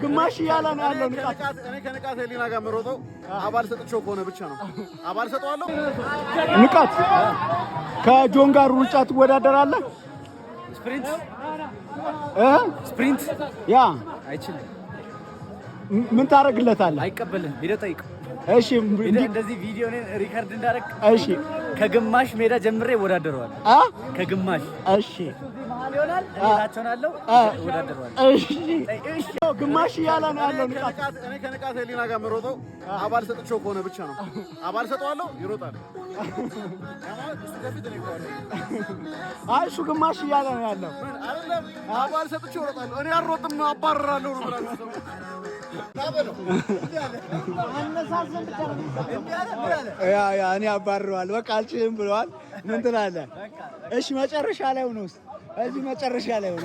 ግማሽ እያለ ነው ያለው ንቃት። እኔ ከንቃት ህሊና ጋር የምሮጠው አባል ሰጥቼው ከሆነ ብቻ ነው። አባል ሰጠዋለሁ። ንቃት ከጆን ጋር ሩጫ ትወዳደራለህ? ስፕሪንት ያ አይችልም። ምን ታደርግለታለህ? አይቀበልም። ቪዲዮ ጠይቅ። እሺ እንደዚህ ቪዲዮ እኔን ሪከርድ እንዳደረግ እሺ፣ ከግማሽ ሜዳ ጀምሬ እወዳደረዋል። ከግማሽ እሺ፣ ይሆናል እላቸውናለሁ። እወዳደረዋል። እሺ፣ ግማሽ እያለ ነው ያለው ንቃት። እኔ ከንቃት ህሊና ጋር የምሮጠው አባል ሰጥቼው ከሆነ ብቻ ነው። አባል ሰጠዋለሁ፣ ይሮጣል። አይ እሱ ግማሽ እያለ ነው ያለው። አይደለም አባል ሰጥቼው እሮጣለሁ። እኔ አልሮጥም፣ አባርራለሁ ነው ብራችሁ ያ እኔ አባርረዋል። በቃ አልችልም ብለዋል። ምን ትላለህ? እሺ መጨረሻ ላይ ሆኖ እዚህ መጨረሻ ላይ ሆኖ